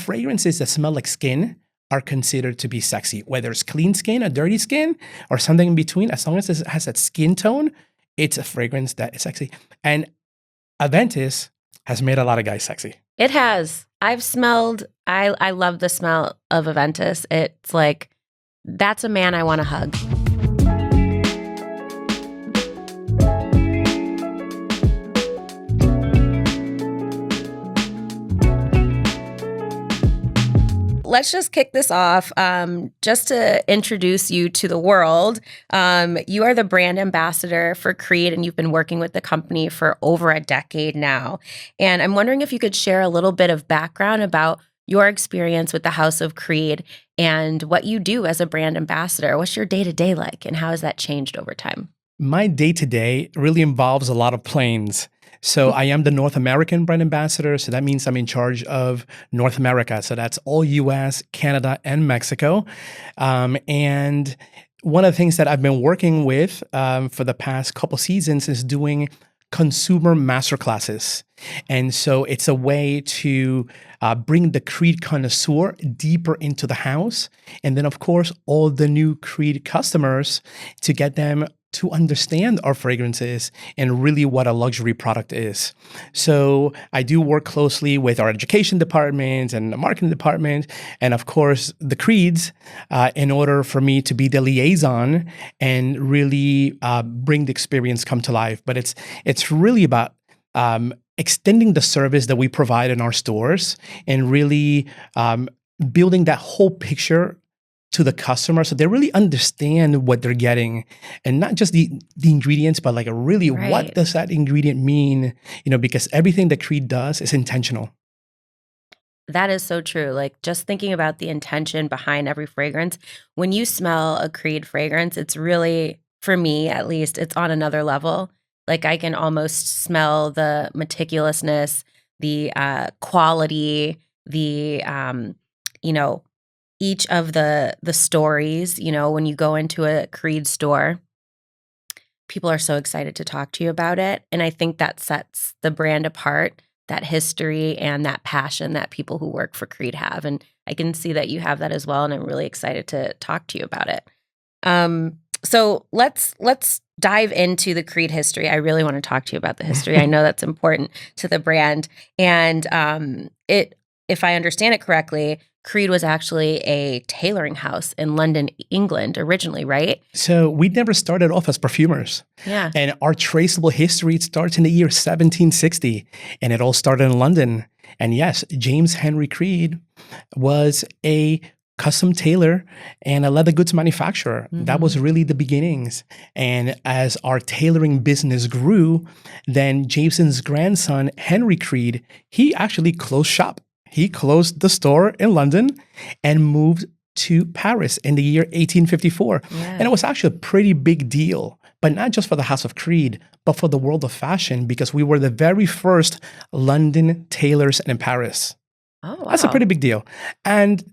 fragrances that smell like skin are considered to be sexy, whether it's clean skin, a dirty skin, or something in between. As long as it has that skin tone, it's a fragrance that is sexy. And Aventus has made a lot of guys sexy. It has. I've smelled, I love the smell of Aventus. It's like, that's a man I want to hug. Let's just kick this off. Just to introduce you to the world, you are the brand ambassador for Creed, and you've been working with the company for over a decade now. And I'm wondering if you could share a little bit of background about your experience with the House of Creed and what you do as a brand ambassador. What's your day-to-day like, and how has that changed over time? My day-to-day really involves a lot of planes. So I am the North American brand ambassador. So that means I'm in charge of North America. So that's all US, Canada, and Mexico. And one of the things that I've been working with for the past couple seasons is doing consumer masterclasses. And so it's a way to bring the Creed connoisseur deeper into the house. And then, of course, all the new Creed customers to get them to understand our fragrances and really what a luxury product is. So I do work closely with our education department and the marketing department, and of course the Creeds, in order for me to be the liaison and really bring the experience come to life. But it's really about extending the service that we provide in our stores and really building that whole picture to the customer, so they really understand what they're getting, and not just the ingredients, but like really what does that ingredient mean? Because everything that Creed does is intentional. That is so true. Like, just thinking about the intention behind every fragrance. When you smell a Creed fragrance, it's really, for me at least, it's on another level. Like, I can almost smell the meticulousness, the quality, the each of the stories. When you go into a Creed store, people are so excited to talk to you about it. And I think that sets the brand apart, that history and that passion that people who work for Creed have. And I can see that you have that as well. And I'm really excited to talk to you about it. So let's dive into the Creed history. I really want to talk to you about the history. I know that's important to the brand. And if I understand it correctly, Creed was actually a tailoring house in London, England, originally, right? So we never started off as perfumers. Yeah. And our traceable history starts in the year 1760, and it all started in London. And yes, James Henry Creed was a custom tailor and a leather goods manufacturer. Mm-hmm. That was really the beginnings. And as our tailoring business grew, then Jameson's grandson, Henry Creed, he actually closed shop. He closed the store in London and moved to Paris in the year 1854. Yeah. And it was actually a pretty big deal, but not just for the House of Creed, but for the world of fashion, because we were the very first London tailors in Paris. Oh, wow. That's a pretty big deal. And,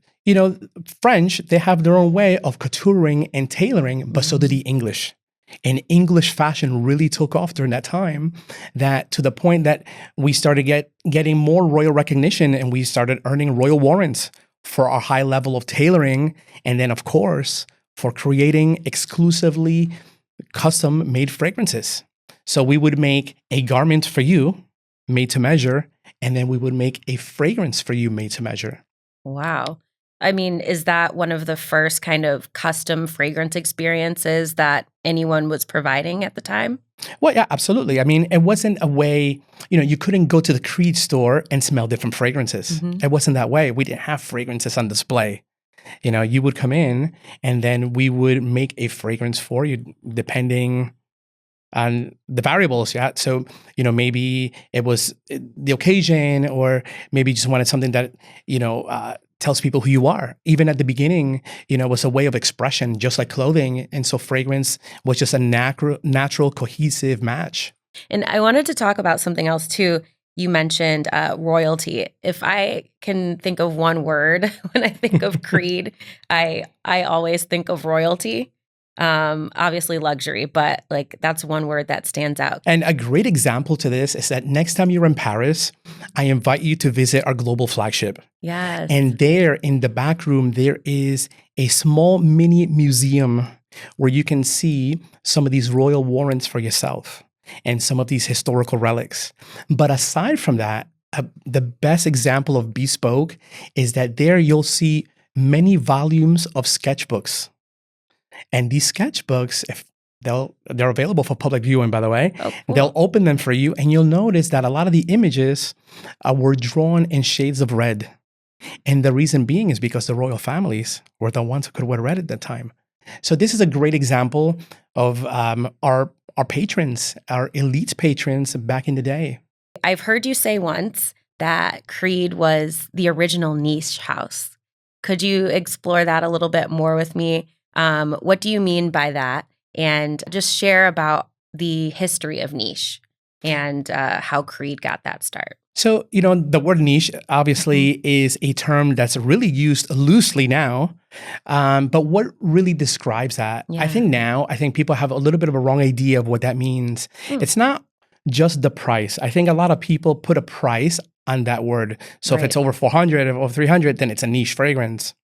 French, they have their own way of couturiering and tailoring, but so did the English. And English fashion really took off during that time, that to the point that we started getting more royal recognition, and we started earning royal warrants for our high level of tailoring. And then, of course, for creating exclusively custom made fragrances. So we would make a garment for you made to measure, and then we would make a fragrance for you made to measure. Wow. I mean, is that one of the first kind of custom fragrance experiences that anyone was providing at the time? Well, yeah, absolutely. I mean, it wasn't a way, you couldn't go to the Creed store and smell different fragrances. Mm-hmm. It wasn't that way. We didn't have fragrances on display. You would come in and then we would make a fragrance for you depending on the variables. Yeah. So, maybe it was the occasion, or maybe you just wanted something that, tells people who you are. Even at the beginning, it was a way of expression, just like clothing. And so fragrance was just a natural, cohesive match. And I wanted to talk about something else too. You mentioned royalty. If I can think of one word when I think of Creed, I always think of royalty. Obviously luxury, but like that's one word that stands out. And a great example to this is that next time you're in Paris, I invite you to visit our global flagship. Yes. And there in the back room, there is a small mini museum where you can see some of these royal warrants for yourself and some of these historical relics. But aside from that, the best example of bespoke is that there you'll see many volumes of sketchbooks. And these sketchbooks, if they're available for public viewing, by the way. Oh, cool. They'll open them for you, and you'll notice that a lot of the images were drawn in shades of red. And the reason being is because the royal families were the ones who could wear red at that time. So this is a great example of our patrons, our elite patrons back in the day. I've heard you say once that Creed was the original niche house. Could you explore that a little bit more with me? What do you mean by that? And just share about the history of niche and how Creed got that start. So, the word niche obviously is a term that's really used loosely now. But what really describes that? Yeah. I think people have a little bit of a wrong idea of what that means. It's not just the price. I think a lot of people put a price on that word. So if it's over 400 or 300, then it's a niche fragrance.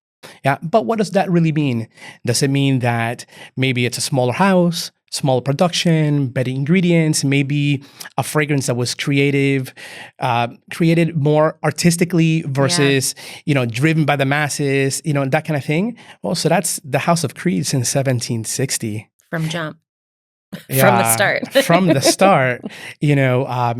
Yeah, but what does that really mean? Does it mean that maybe it's a smaller house, smaller production, better ingredients, maybe a fragrance that was created more artistically versus, driven by the masses, that kind of thing? Well, so that's the House of Creed since 1760. From jump. Yeah, from the start. From the start,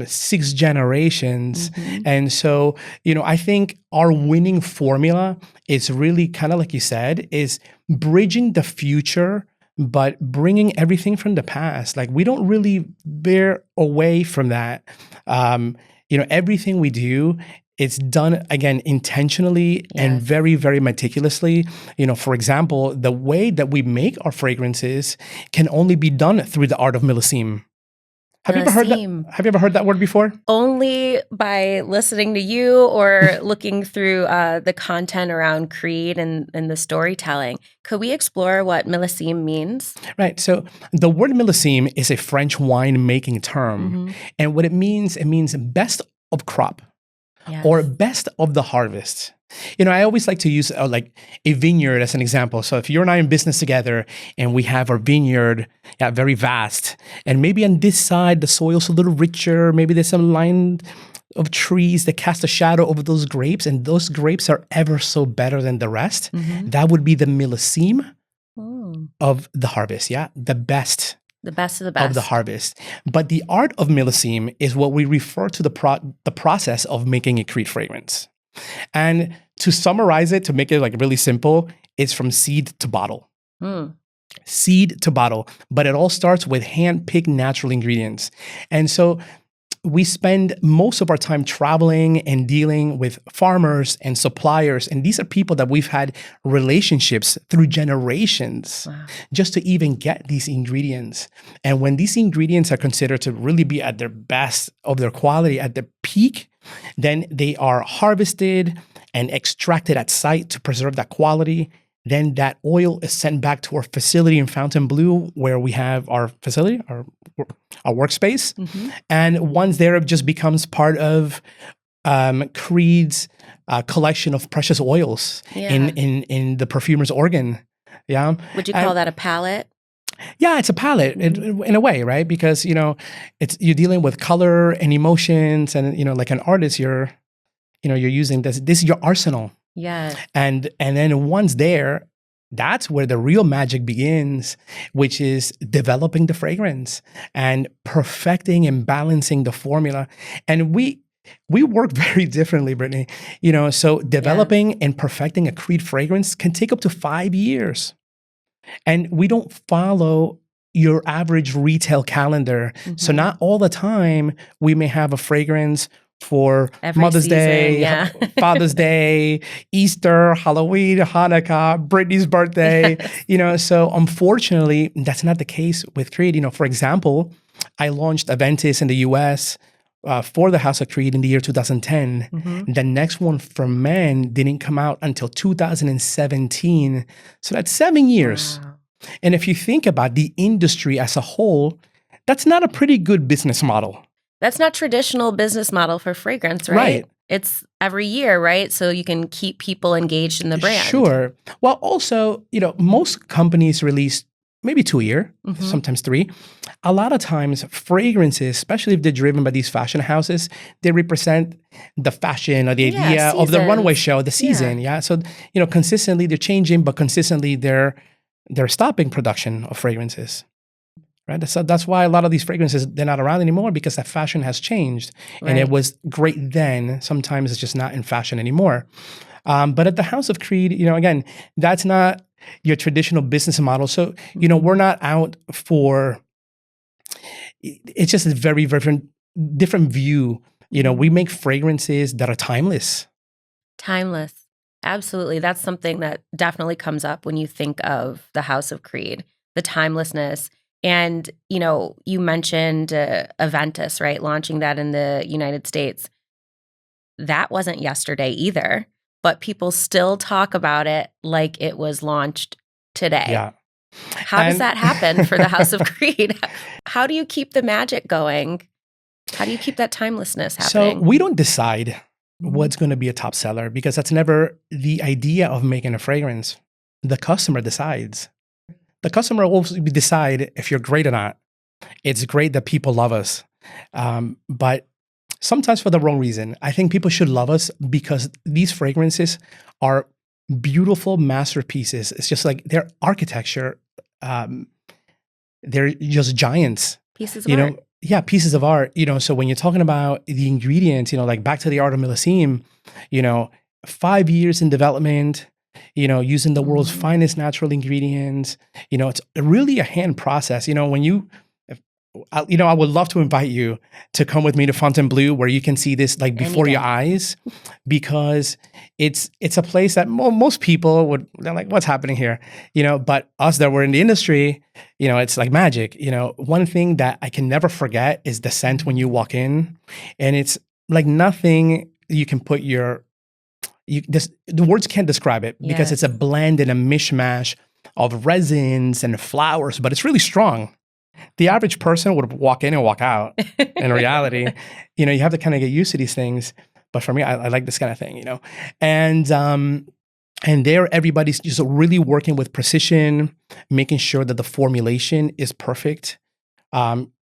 6 generations. And so, I think our winning formula is really kind of like you said, is bridging the future, but bringing everything from the past. Like we don't really veer away from that. Everything we do, it's done, again, intentionally and very, very meticulously. For example, the way that we make our fragrances can only be done through the art of Millésime. Have you ever heard that word before? Only by listening to you or looking through the content around Creed and the storytelling. Could we explore what Millésime means? Right. So the word Millésime is a French wine making term. And what it means best of crop. Yes. Or best of the harvest. I always like to use like a vineyard as an example. So if you and I are in business together and we have our vineyard, very vast, and maybe on this side the soil's a little richer, maybe there's some line of trees that cast a shadow over those grapes, and those grapes are ever so better than the rest. That would be the Millésime of the harvest. Yeah, the best. The best of the best. Of the harvest. But the art of Millésime is what we refer to the process of making a Creed fragrance. And to summarize it, to make it like really simple, it's from seed to bottle. Seed to bottle. But it all starts with hand-picked natural ingredients. And so we spend most of our time traveling and dealing with farmers and suppliers. And these are people that we've had relationships through generations just to even get these ingredients. And when these ingredients are considered to really be at their best of their quality, at the peak, then they are harvested and extracted at site to preserve that quality. Then that oil is sent back to our facility in Fontainebleau, where we have our facility, our workspace. And once there, it just becomes part of Creed's collection of precious oils in the perfumer's organ. Yeah. Would you call that a palette? Yeah, it's a palette in a way, right? Because you're dealing with color and emotions, and like an artist, you're using this. This is your arsenal. Yeah. And then once there, that's where the real magic begins, which is developing the fragrance and perfecting and balancing the formula. And we work very differently, Brittney. So developing and perfecting a Creed fragrance can take up to 5 years. And we don't follow your average retail calendar. So not all the time we may have a fragrance for every Mother's season, Day, Father's Day, Easter, Halloween, Hanukkah, Brittney's birthday, so unfortunately, that's not the case with Creed. For example, I launched Aventus in the US for the House of Creed in the year 2010. The next one for men didn't come out until 2017. So that's 7 years. Wow. And if you think about the industry as a whole, that's not a pretty good business model. That's not traditional business model for fragrance, right? It's every year, right? So you can keep people engaged in the brand. Sure. Well, also, most companies release maybe 2 a year, sometimes 3. A lot of times, fragrances, especially if they're driven by these fashion houses, they represent the fashion or the idea of the runway show, the season. Yeah. So, consistently they're changing, but consistently they're stopping production of fragrances. Right. So that's why a lot of these fragrances, they're not around anymore, because that fashion has changed. Right. And it was great then. Sometimes it's just not in fashion anymore. But at the House of Creed, again, that's not your traditional business model. So, we're not out for, it's just a very, very different view. We make fragrances that are timeless. Timeless. Absolutely. That's something that definitely comes up when you think of the House of Creed, the timelessness. And, you mentioned Aventus, right? Launching that in the United States. That wasn't yesterday either, but people still talk about it like it was launched today. Yeah. How does that happen for the House of Creed? How do you keep the magic going? How do you keep that timelessness happening? So we don't decide what's going to be a top seller, because that's never the idea of making a fragrance. The customer decides. The customer will decide if you're great or not. It's great that people love us, but sometimes for the wrong reason. I think people should love us because these fragrances are beautiful masterpieces. It's just like their architecture. They're just giants. Pieces of art. Yeah, pieces of art. So when you're talking about the ingredients, like back to the art of Millésime, 5 years in development, using the world's finest natural ingredients. It's really a hand process. I would love to invite you to come with me to Fontainebleau, where you can see this like before your eyes, because it's a place that most people they're like, what's happening here? But us that were in the industry, it's like magic. One thing that I can never forget is the scent when you walk in, and it's like nothing you can put the words can't describe it, because it's a blend and a mishmash of resins and flowers, but it's really strong. The average person would walk in and walk out. In reality, you have to kind of get used to these things. But for me, I like this kind of thing, And there, everybody's just really working with precision, making sure that the formulation is perfect.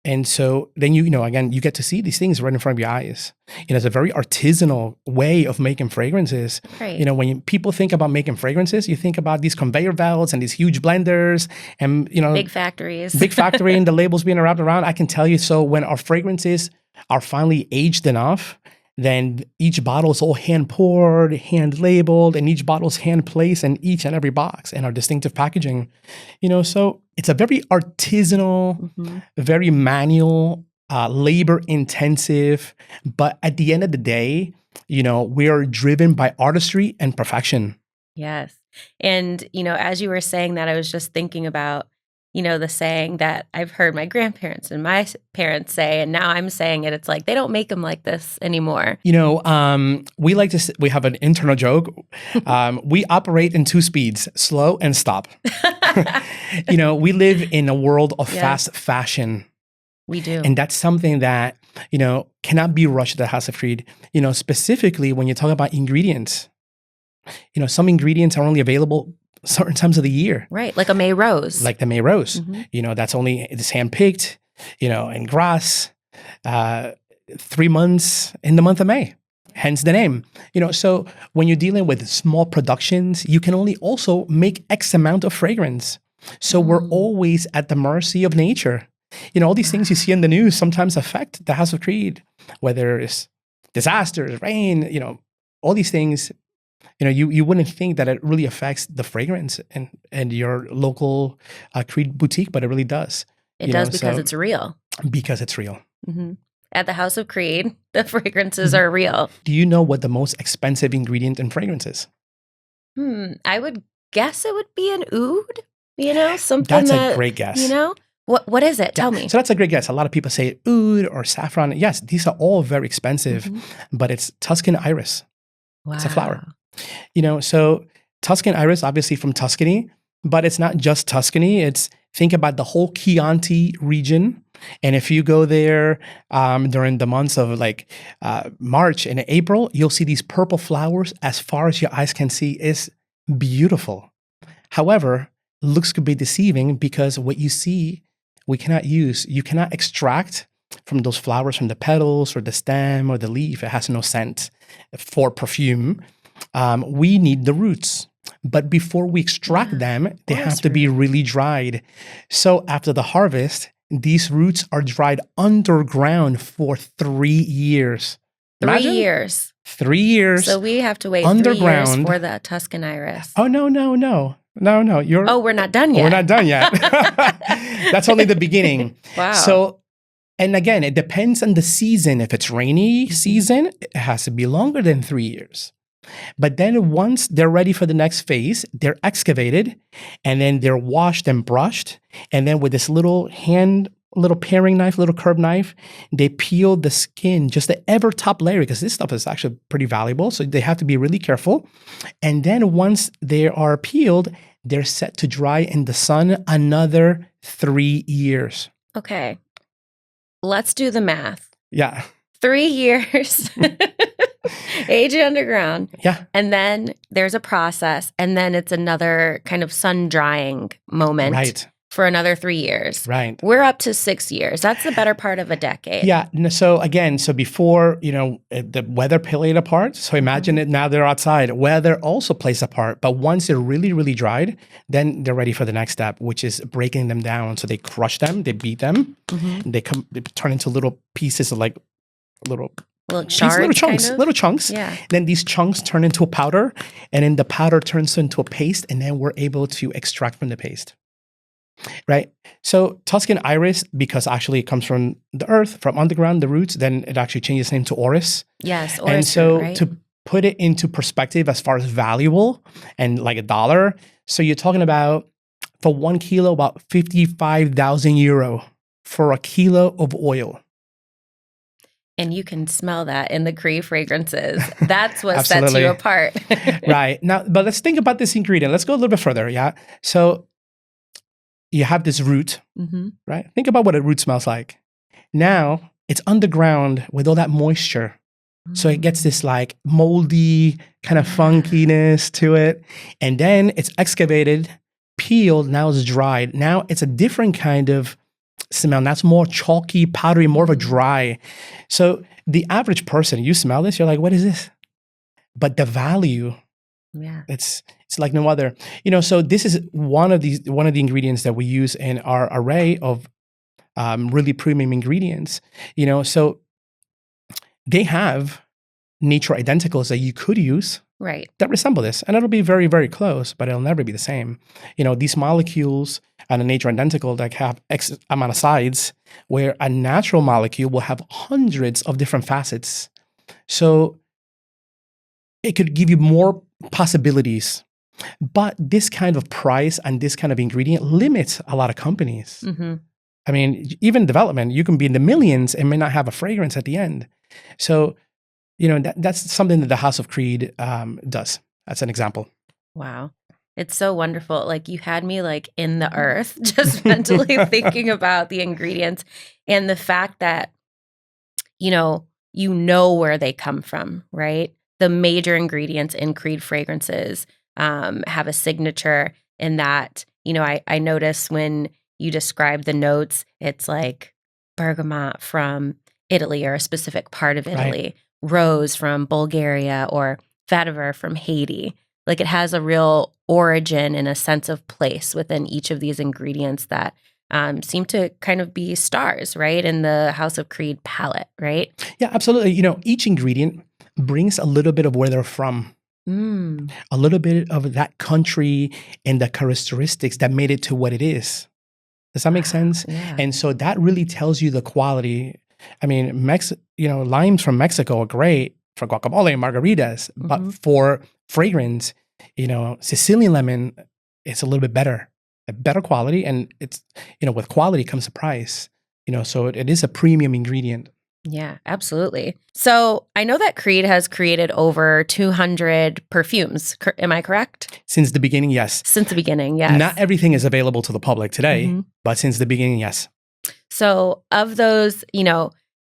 And so then again, you get to see these things right in front of your eyes. It's a very artisanal way of making fragrances. Right. When people think about making fragrances, you think about these conveyor belts and these huge blenders and, big factories. Big factory and the labels being wrapped around. I can tell you, so when our fragrances are finally aged enough, then each bottle is all hand poured, hand labeled, and each bottle is hand placed in each and every box, and our distinctive packaging. So it's a very artisanal, very manual, labor intensive. But at the end of the day, we are driven by artistry and perfection. Yes. And, as you were saying that, I was just thinking about, the saying that I've heard my grandparents and my parents say, and now I'm saying it. It's like, they don't make them like this anymore. We like to, we have an internal joke. We operate in 2 speeds, slow and stop. We live in a world of fast fashion. We do. And that's something that, cannot be rushed at the House of Creed. Specifically when you talk about ingredients, some ingredients are only available certain times of the year. Right, like a May rose. Like the May rose. That's only, it's hand-picked, in grass, 3 months in the month of May. Hence the name. So when you're dealing with small productions, you can only also make X amount of fragrance. So we're always at the mercy of nature. All these things you see in the news sometimes affect the House of Creed, whether it's disasters, rain, all these things. You wouldn't think that it really affects the fragrance and your local Creed boutique, but it really does. It does because it's real. Because it's real. At the House of Creed, the fragrances are real. Do you know what the most expensive ingredient in fragrance is? I would guess it would be an oud. Something that's a great guess. What is it? Tell me. So that's a great guess. A lot of people say oud or saffron. Yes, these are all very expensive, but it's Tuscan iris. Wow. It's a flower. So Tuscan iris, obviously from Tuscany, but it's not just Tuscany. Think about the whole Chianti region. And if you go there during the months of like March and April, you'll see these purple flowers as far as your eyes can see. It's beautiful. However, looks could be deceiving because what you see, we cannot use. You cannot extract from those flowers from the petals or the stem or the leaf. It has no scent for perfume. We need the roots. But before we extract them, they have to be really dried. So after the harvest, these roots are dried underground for 3 years. Imagine? 3 years. 3 years. So we have to wait underground. 3 years for the Tuscan iris. Oh, no. We're not done yet. We're not done yet. That's only the beginning. Wow. So, and again, it depends on the season. If it's rainy season, it has to be longer than 3 years. But then once they're ready for the next phase, they're excavated and then they're washed and brushed. And then with this little paring knife, little curved knife, they peel the skin, just the ever top layer, because this stuff is actually pretty valuable. So they have to be really careful. And then once they are peeled, they're set to dry in the sun another 3 years. Okay. Let's do the math. Yeah. 3 years. Age it underground. Yeah. And then there's a process. And then it's another kind of sun drying moment for another 3 years. Right. We're up to 6 years. That's the better part of a decade. Yeah. So again, before, the weather played a part. So imagine it now they're outside. Weather also plays a part. But once they're really, really dried, then they're ready for the next step, which is breaking them down. So they crush them, they beat them, they turn into little pieces of like little shards, little chunks. Yeah. Then these chunks turn into a powder, and then the powder turns into a paste, and then we're able to extract from the paste. Right? So Tuscan iris, because actually it comes from the earth, from underground, the roots, then it actually changes name to orris. Yes, orris. And so right? to put it into perspective as far as valuable and like $1, so you're talking about for 1 kilo, about 55,000 euro for a kilo of oil. And you can smell that in the Cree fragrances. That's what sets you apart. Right. Now, but let's think about this ingredient. Let's go a little bit further. Yeah. So you have this root, right? Think about what a root smells like. Now it's underground with all that moisture. So it gets this like moldy kind of funkiness to it. And then it's excavated, peeled, now it's dried. Now it's a different kind of smell. That's more chalky, powdery, more of a dry. So the average person, you smell this, you're like, what is this? But the value, it's like no other. So this is one of the ingredients that we use in our array of really premium ingredients. So they have nature identicals that you could use that resemble this, and it'll be very, very close, but it'll never be the same. These molecules and a nature identical that have X amount of sides, where a natural molecule will have hundreds of different facets. So it could give you more possibilities. But this kind of price and this kind of ingredient limits a lot of companies. I mean, even development, you can be in the millions and may not have a fragrance at the end. So, that's something that the House of Creed does. That's an example. Wow. It's so wonderful. Like you had me like in the earth, just mentally thinking about the ingredients and the fact that, you know where they come from, right? The major ingredients in Creed fragrances have a signature in that, I notice when you describe the notes, it's like bergamot from Italy or a specific part of Italy, rose from Bulgaria, or vetiver from Haiti. Like it has a real origin and a sense of place within each of these ingredients that seem to kind of be stars, right? In the House of Creed palette, right? Yeah, absolutely. Each ingredient brings a little bit of where they're from. A little bit of that country and the characteristics that made it to what it is. Does that make sense? Yeah. And so that really tells you the quality. I mean, limes from Mexico are great for guacamole and margaritas, but for fragrance, Sicilian lemon, it's a little bit better, a better quality. And it's, with quality comes a price, so it is a premium ingredient. Yeah, absolutely. So I know that Creed has created over 200 perfumes. Am I correct? Since the beginning, yes. Since the beginning, yes. Not everything is available to the public today, Mhm. but since the beginning, yes. So of those,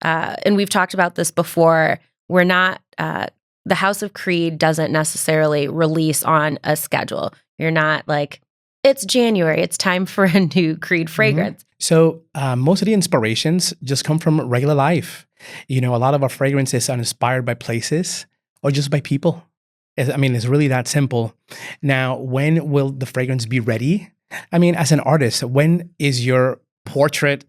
and we've talked about this before, we're not, the House of Creed doesn't necessarily release on a schedule. You're not like, it's January, it's time for a new Creed fragrance. So most of the inspirations just come from regular life. A lot of our fragrances are inspired by places or just by people. It's really that simple. Now, when will the fragrance be ready? As an artist, when is your portrait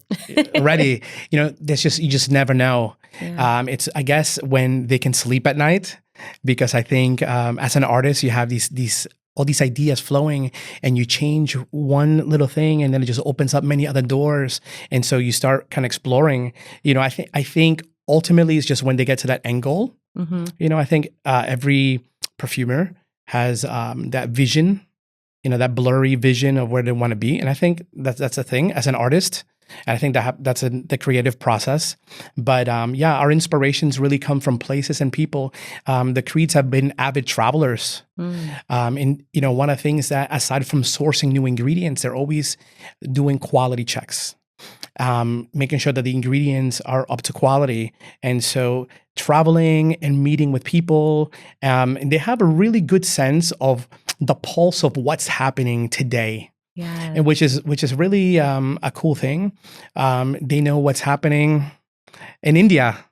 ready? You just never know. Yeah. It's, I guess, when they can sleep at night, because I think as an artist, you have these all these ideas flowing, and you change one little thing, and then it just opens up many other doors. And so you start kind of exploring. I think ultimately it's just when they get to that end goal. I think every perfumer has that vision, that blurry vision of where they want to be. And I think that's a thing as an artist. And I think that's the creative process. But our inspirations really come from places and people. The Creeds have been avid travelers. And one of the things that, aside from sourcing new ingredients, they're always doing quality checks, making sure that the ingredients are up to quality. And so traveling and meeting with people, and they have a really good sense of the pulse of what's happening today. Yeah. And which is really a cool thing. They know what's happening in India.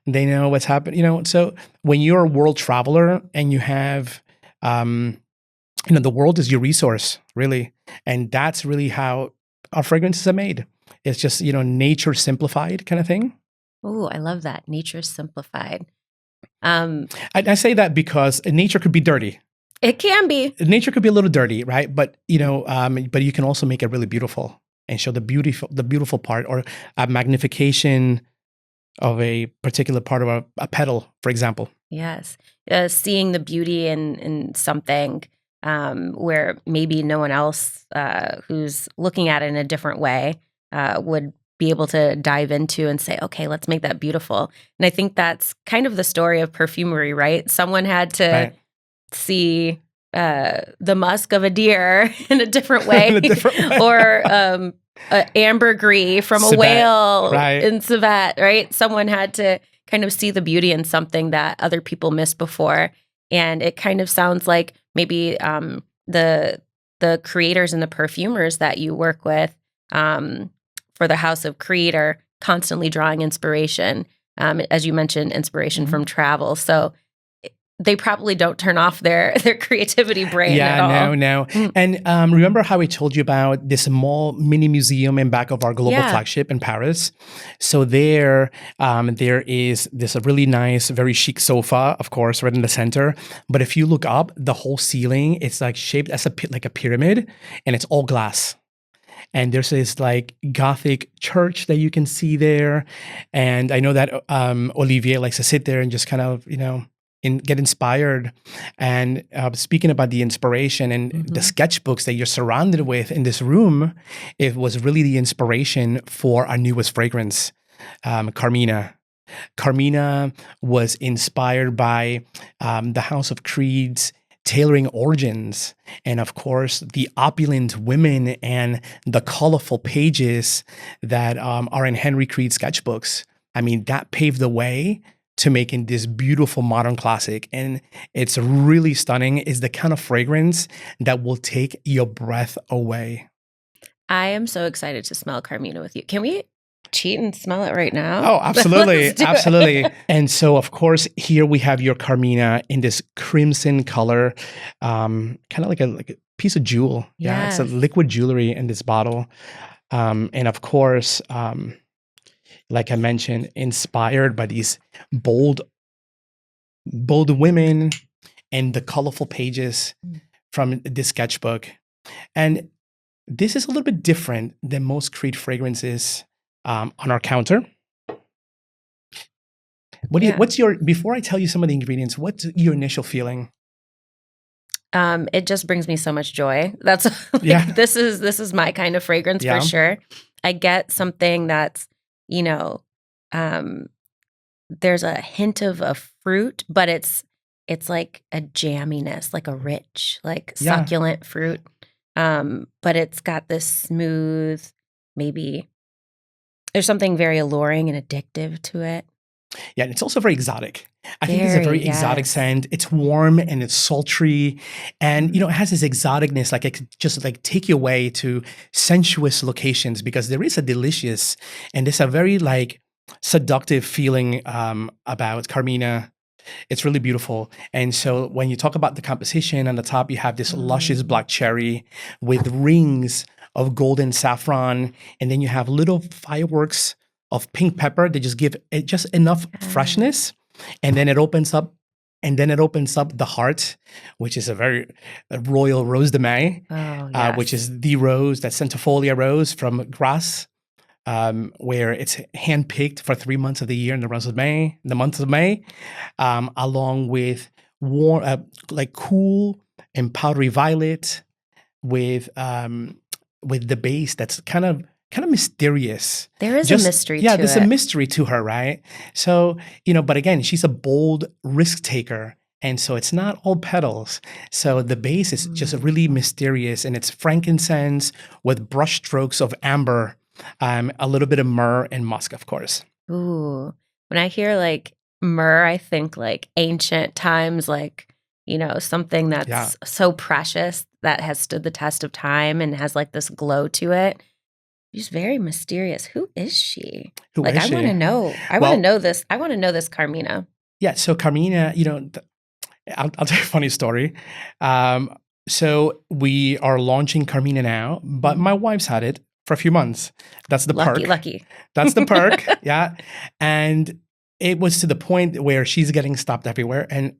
They know what's happening. So when you're a world traveler and you have, the world is your resource, really, and that's really how our fragrances are made. It's just nature simplified kind of thing. Oh, I love that, nature simplified. I say that because nature could be dirty. It can be. Nature could be a little dirty, right? But but you can also make it really beautiful and show the beautiful part, or a magnification of a particular part of a petal, for example. Yes, seeing the beauty in something where maybe no one else who's looking at it in a different way would be able to dive into and say, okay, let's make that beautiful. And I think that's kind of the story of perfumery, right? Someone had to see the musk of a deer in a different way, or ambergris from a whale in civet, right? Someone had to kind of see the beauty in something that other people missed before. And it kind of sounds like maybe the creators and the perfumers that you work with for the House of Creed are constantly drawing inspiration. As you mentioned, inspiration from travel. So they probably don't turn off their creativity brain at all. No. And remember how I told you about this small mini museum in back of our global flagship in Paris? So there is this really nice, very chic sofa, of course, right in the center. But if you look up, the whole ceiling, it's like shaped as like a pyramid, and it's all glass. And there's this like Gothic church that you can see there. And I know that Olivier likes to sit there and just kind of, get inspired. And speaking about the inspiration and the sketchbooks that you're surrounded with in this room, it was really the inspiration for our newest fragrance, Carmina. Carmina was inspired by the House of Creed's tailoring origins, and of course the opulent women and the colorful pages that are in Henry Creed sketchbooks. That paved the way to making this beautiful modern classic, and it's really stunning. It's the kind of fragrance that will take your breath away. I am so excited to smell Carmina with you. Can we cheat and smell it right now? Oh, absolutely. Absolutely. And so, of course, here we have your Carmina in this crimson color, kind of like a piece of jewel. Yeah, it's a liquid jewelry in this bottle. And of course, like I mentioned, inspired by these bold women and the colorful pages from this sketchbook. And this is a little bit different than most Creed fragrances on our counter. What's your, before I tell you some of the ingredients, what's your initial feeling? It just brings me so much joy. That's this is my kind of fragrance for sure. I get something that's, there's a hint of a fruit, but it's like a jamminess, like a rich, like Yeah. succulent fruit. But it's got this smooth, maybe there's something very alluring and addictive to it. Yeah, and it's also very exotic. I think it's a very exotic yes. scent. It's warm and it's sultry, and it has this exoticness. Like it could just like take you away to sensuous locations because there is a delicious and there's a very like seductive feeling about Carmina. It's really beautiful. And so when you talk about the composition on the top, you have this luscious black cherry with rings of golden saffron, and then you have little fireworks of pink pepper that just give it just enough freshness, and then it opens up the heart, which is a royal rose de May, which is the rose, that centifolia rose from Grasse, where it's handpicked for 3 months of the year in the month of May, along with warm, like cool and powdery violet, with the base that's kind of mysterious. There is a mystery to it. Yeah, there's a mystery to her, right? So, but again, she's a bold risk taker. And so it's not all petals. So the base is just really mysterious, and it's frankincense with brush strokes of amber, a little bit of myrrh and musk, of course. Ooh. When I hear like myrrh, I think like ancient times, like, something that's so precious that has stood the test of time and has like this glow to it. She's very mysterious. Who is she? I want to know. I want to know this. I want to know this Carmina. Yeah. So Carmina, I'll tell you a funny story. So we are launching Carmina now, but my wife's had it for a few months. That's the perk. Lucky. That's the perk. Yeah. And it was to the point where she's getting stopped everywhere. And,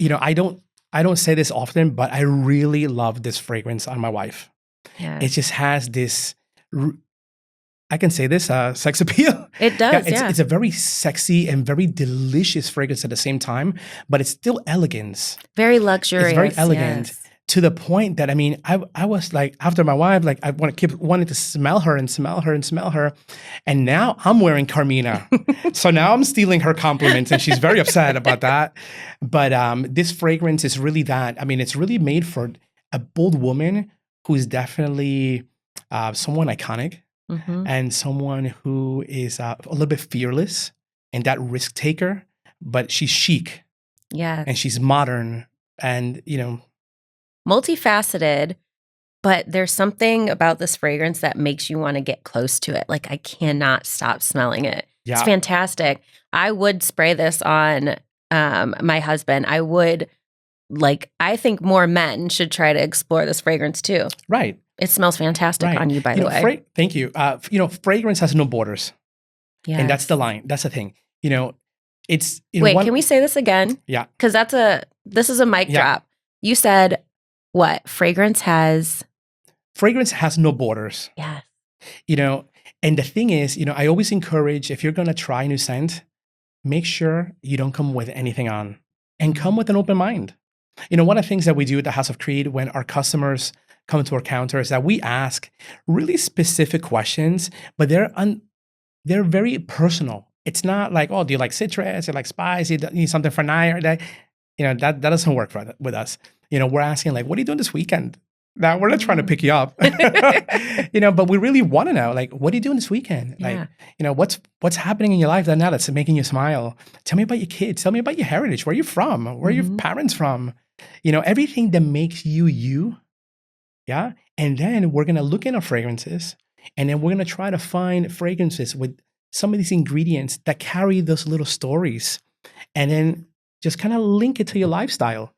I don't say this often, but I really love this fragrance on my wife. Yeah. It just has this, I can say this, sex appeal. It does, It's a very sexy and very delicious fragrance at the same time, but it's still elegance. Very luxurious. It's very elegant to the point that, I was like, after my wife, like I wanted to smell her and smell her and smell her. And now I'm wearing Carmina. So now I'm stealing her compliments, and she's very upset about that. But this fragrance is really that. It's really made for a bold woman who's definitely someone iconic. And someone who is a little bit fearless and that risk taker, but she's chic. Yeah. And she's modern and, multifaceted, but there's something about this fragrance that makes you want to get close to it. Like I cannot stop smelling it. Yeah. It's fantastic. I would spray this on my husband. I think more men should try to explore this fragrance too. Right. It smells fantastic on you, by the way. Thank you. Fragrance has no borders. Yeah. And that's the line. That's the thing. It's Wait, can we say this again? Yeah. Because this is a mic drop. You said what? Fragrance has no borders. Yes. And the thing is, I always encourage, if you're gonna try a new scent, make sure you don't come with anything on, and come with an open mind. One of the things that we do at the House of Creed when our customers come to our counter is that we ask really specific questions, but they're very personal. It's not like, oh, do you like citrus? Do you like spice? You need something for night or that? That doesn't work with us. We're asking like, what are you doing this weekend? Now we're not trying to pick you up, but we really want to know, like, what are you doing this weekend? Yeah. Like, what's happening in your life now that's making you smile? Tell me about your kids. Tell me about your heritage. Where are you from? Where are your parents from? Everything that makes you, you. Yeah. And then we're going to look in our fragrances, and then we're going to try to find fragrances with some of these ingredients that carry those little stories, and then just kind of link it to your lifestyle.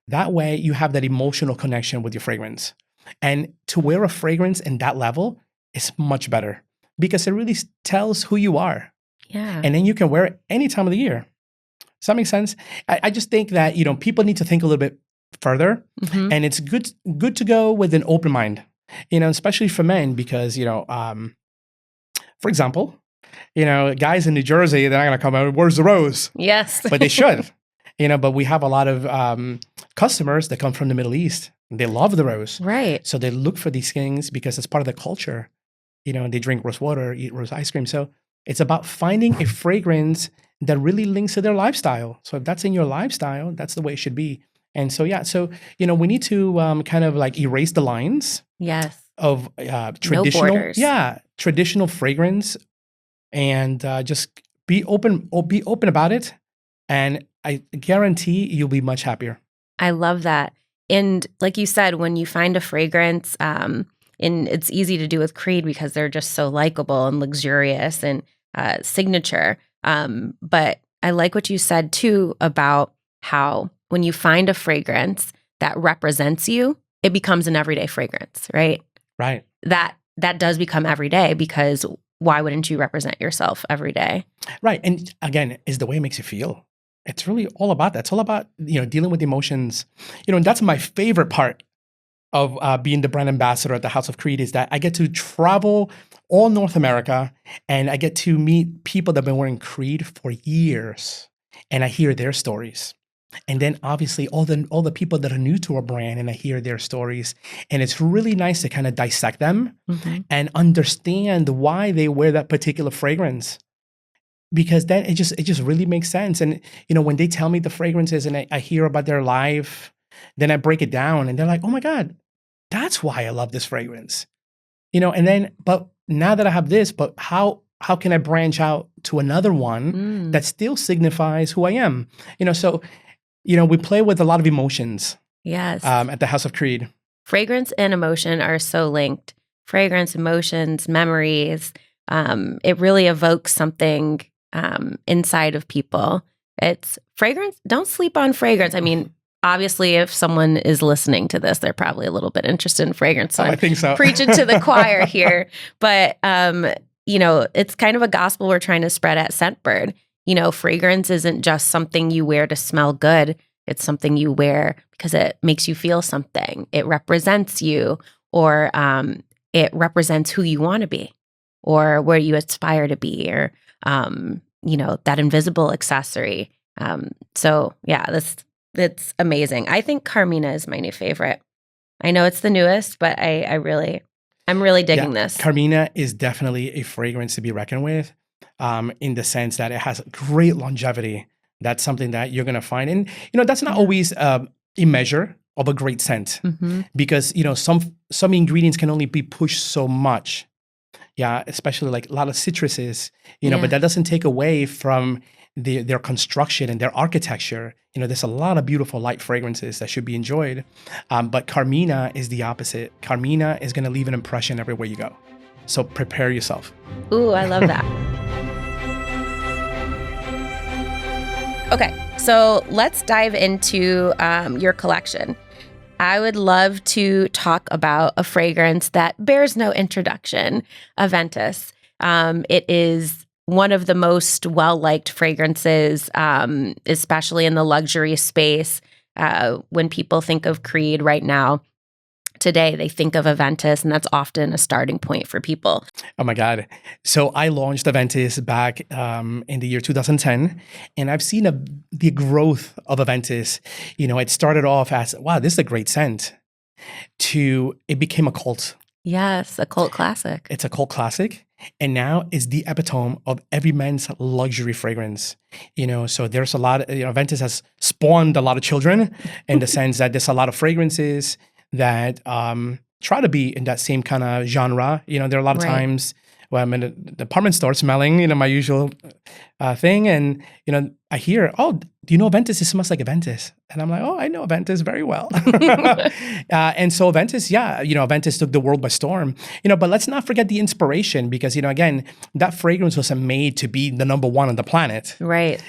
That way you have that emotional connection with your fragrance. And to wear a fragrance in that level is much better because it really tells who you are. Yeah. And then you can wear it any time of the year. Does that make sense? I just think that, people need to think a little bit further, and it's good to go with an open mind, especially for men, because, for example, guys in New Jersey, they're not going to come out, where's the rose? Yes. But they should. But we have a lot of customers that come from the Middle East. They love the rose. Right. So they look for these things because it's part of the culture. They drink rose water, eat rose ice cream. So it's about finding a fragrance that really links to their lifestyle. So if that's in your lifestyle, that's the way it should be. And so, yeah, so, we need to kind of like erase the lines Yes. of No traditional, borders. traditional fragrance, and just be open about it. And I guarantee you'll be much happier. I love that. And like you said, when you find a fragrance, and it's easy to do with Creed because they're just so likable and luxurious and signature. But I like what you said too about how when you find a fragrance that represents you, it becomes an everyday fragrance, right? Right. That does become everyday, because why wouldn't you represent yourself every day? Right. And again, is the way it makes you feel. It's really all about that. It's all about, dealing with emotions. And that's my favorite part of being the brand ambassador at the House of Creed, is that I get to travel all North America, and I get to meet people that have been wearing Creed for years, and I hear their stories. And then obviously all the people that are new to a brand, and I hear their stories. And it's really nice to kind of dissect them and understand why they wear that particular fragrance. Because then it just really makes sense. And, when they tell me the fragrances and I hear about their life, then I break it down and they're like, oh my God, that's why I love this fragrance. And then, but now that I have this, but how can I branch out to another one that still signifies who I am? So, we play with a lot of emotions. Yes. At the House of Creed. Fragrance and emotion are so linked. Fragrance, emotions, memories. It really evokes something inside of people. It's fragrance. Don't sleep on fragrance. I mean, obviously, if someone is listening to this, they're probably a little bit interested in fragrance. So I think so. Preaching to the choir here. But, it's kind of a gospel we're trying to spread at Scentbird. Fragrance isn't just something you wear to smell good. It's something you wear because it makes you feel something. It represents you, or it represents who you want to be, or where you aspire to be, or, that invisible accessory. So yeah, it's amazing. I think Carmina is my new favorite. I know it's the newest, but I'm really digging this. Carmina is definitely a fragrance to be reckoned with, in the sense that it has great longevity. That's something that you're going to find. And, that's not always a measure of a great scent, because, some ingredients can only be pushed so much. Yeah, especially like a lot of citruses, but that doesn't take away from their construction and their architecture. There's a lot of beautiful light fragrances that should be enjoyed. But Carmina is the opposite. Carmina is going to leave an impression everywhere you go. So prepare yourself. Ooh, I love that. Okay, so let's dive into your collection. I would love to talk about a fragrance that bears no introduction, Aventus. It is one of the most well-liked fragrances, especially in the luxury space. When people think of Creed right now, today they think of Aventus, and that's often a starting point for people. Oh my God. So I launched Aventus back in the year 2010, and I've seen the growth of Aventus. It started off as, wow, this is a great scent, to it became a cult. Yes, a cult classic. It's a cult classic. And now it's the epitome of every man's luxury fragrance. So there's a lot, Aventus has spawned a lot of children in the sense that there's a lot of fragrances that try to be in that same kind of genre. There are a lot of times when I'm in a department store smelling, my usual thing. And, I hear, oh, do you know Aventus? It smells like Aventus. And I'm like, oh, I know Aventus very well. And so Aventus, Aventus took the world by storm. But let's not forget the inspiration, because, again, that fragrance wasn't made to be the number one on the planet. Right.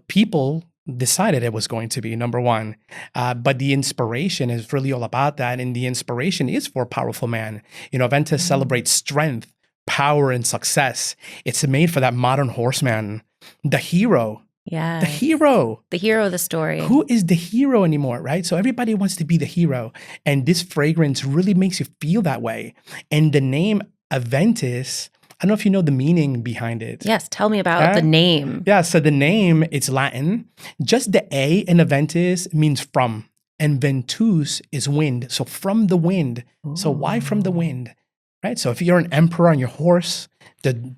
People decided it was going to be number one. But the inspiration is really all about that. And the inspiration is for a powerful man. Aventus celebrates strength, power, and success. It's made for that modern horseman, the hero. Yeah. The hero. The hero of the story. Who is the hero anymore, right? So everybody wants to be the hero. And this fragrance really makes you feel that way. And the name Aventus, I don't know if you know the meaning behind it. Yes, tell me about the name. Yeah, so the name, it's Latin. Just the A in Aventus means from. And ventus is wind. So from the wind. Ooh. So why from the wind? right? So if you're an emperor on your horse, the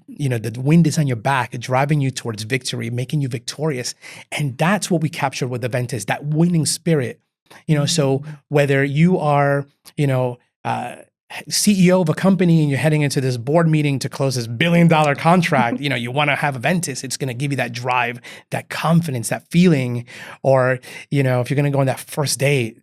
wind is on your back, driving you towards victory, making you victorious. And that's what we capture with Aventus, that winning spirit. So whether you are, CEO of a company and you're heading into this board meeting to close this $1 billion contract, you want to have Aventus, it's going to give you that drive, that confidence, that feeling. Or, if you're going to go on that first date,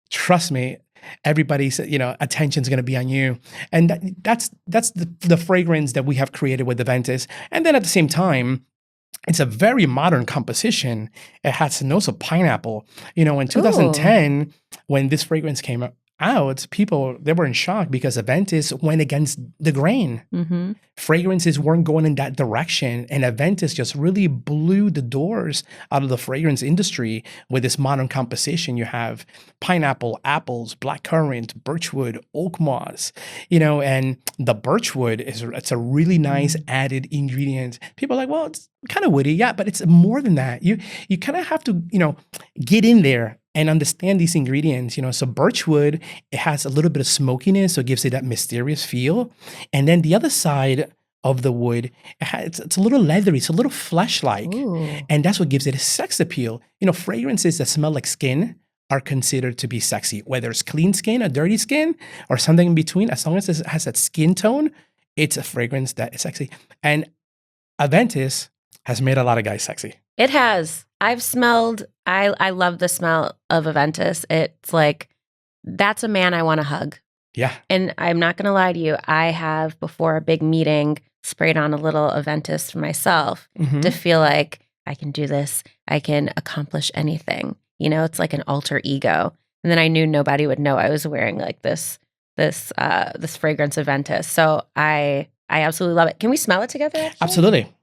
trust me, everybody's, attention's going to be on you. And that's the fragrance that we have created with Aventus. And then at the same time, it's a very modern composition. It has notes of pineapple. In 2010, when this fragrance came out, people, they were in shock because Aventus went against the grain. Mm-hmm. Fragrances weren't going in that direction. And Aventus just really blew the doors out of the fragrance industry with this modern composition. You have pineapple, apples, blackcurrant, birchwood, oak moss, and the birchwood it's a really nice added ingredient. People are like, well, it's kind of woody. Yeah, but it's more than that. You kind of have to, get in there and understand these ingredients, So birchwood, it has a little bit of smokiness, so it gives it that mysterious feel. And then the other side of the wood, it's a little leathery, it's a little flesh-like. Ooh. And that's what gives it a sex appeal. Fragrances that smell like skin are considered to be sexy, whether it's clean skin or dirty skin or something in between. As long as it has that skin tone, it's a fragrance that is sexy. And Aventus has made a lot of guys sexy. It has. I've smelled, I love the smell of Aventus. It's like, that's a man I want to hug. Yeah. And I'm not going to lie to you. I have, before a big meeting, sprayed on a little Aventus for myself to feel like I can do this. I can accomplish anything. It's like an alter ego. And then I knew nobody would know I was wearing like this fragrance Aventus. So I absolutely love it. Can we smell it together? Actually? Absolutely.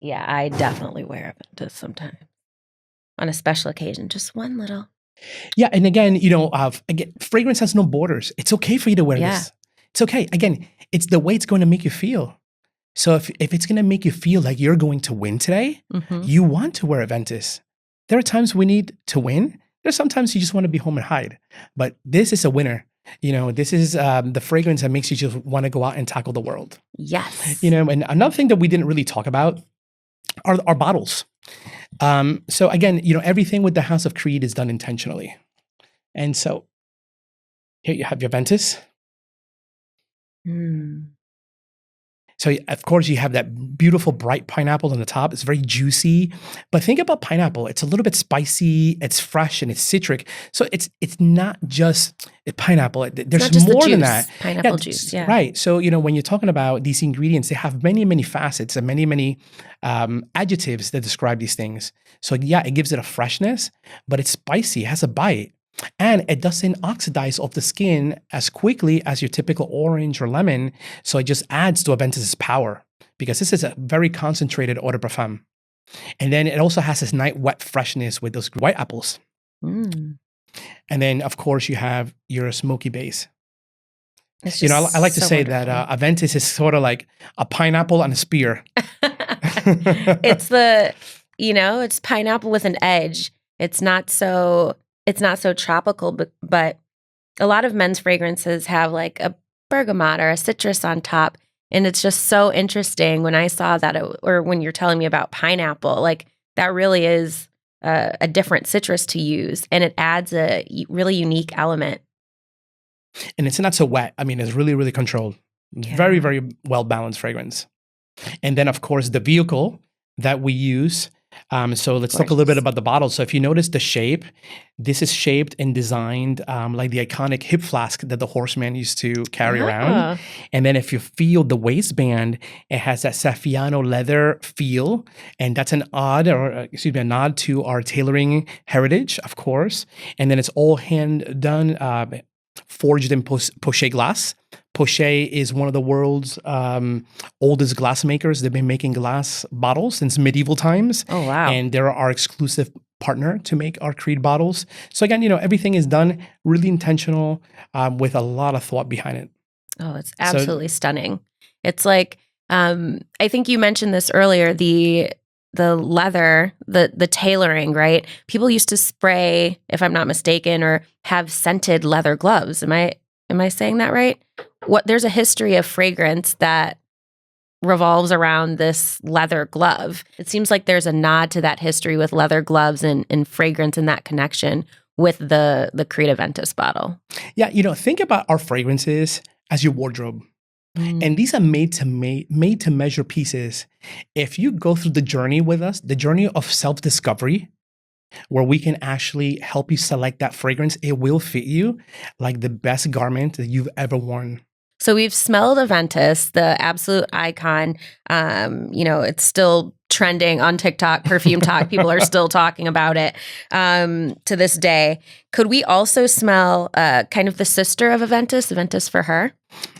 Yeah, I definitely wear Aventus sometimes on a special occasion. Just one little. Yeah, and again, fragrance has no borders. It's okay for you to wear this. It's okay. Again, it's the way it's going to make you feel. So if it's going to make you feel like you're going to win today, you want to wear Aventus. There are times we need to win. There's sometimes you just want to be home and hide. But this is a winner. This is the fragrance that makes you just want to go out and tackle the world. Yes. And another thing that we didn't really talk about are our bottles. So again, everything with the House of Creed is done intentionally. And so here you have your Aventus. So of course you have that beautiful bright pineapple on the top. It's very juicy. But think about pineapple. It's a little bit spicy, it's fresh, and it's citric. So it's not just pineapple. There's more than that. Pineapple juice, yeah. Right. So, when you're talking about these ingredients, they have many, many facets and many, many adjectives that describe these things. So yeah, it gives it a freshness, but it's spicy, it has a bite. And it doesn't oxidize off the skin as quickly as your typical orange or lemon. So it just adds to Aventus's power because this is a very concentrated eau de parfum. And then it also has this night wet freshness with those white apples. And then, of course, you have your smoky base. I like to say wonderful. That Aventus is sort of like a pineapple on a spear. It's it's pineapple with an edge. It's not so tropical, but a lot of men's fragrances have like a bergamot or a citrus on top. And it's just so interesting when I saw that, or when you're telling me about pineapple, like that really is a different citrus to use. And it adds a really unique element. And it's not so wet. I mean, it's really, really controlled. Yeah. Very, very well-balanced fragrance. And then, of course, the vehicle that we use. So let's talk a little bit about the bottle. So if you notice the shape, this is shaped and designed like the iconic hip flask that the horseman used to carry around. And then if you feel the waistband, it has that Saffiano leather feel. And that's a nod to our tailoring heritage, of course. And then it's all hand done, forged in poché glass. Poché is one of the world's oldest glass makers. They've been making glass bottles since medieval times. Oh, wow. And they're our exclusive partner to make our Creed bottles. So again, everything is done really intentional with a lot of thought behind it. Oh, it's absolutely stunning. It's like, I think you mentioned this earlier, the the leather, the tailoring, right? People used to spray, if I'm not mistaken, or have scented leather gloves. Am I saying that right? There's a history of fragrance that revolves around this leather glove. It seems like there's a nod to that history with leather gloves and fragrance and that connection with the Creed Aventus bottle. Yeah, think about our fragrances as your wardrobe. And these are made to measure pieces. If you go through the journey with us, the journey of self-discovery, where we can actually help you select that fragrance, it will fit you like the best garment that you've ever worn. So we've smelled Aventus, the absolute icon. It's still trending on TikTok, Perfume Talk. People are still talking about it to this day. Could we also smell kind of the sister of Aventus, Aventus For Her?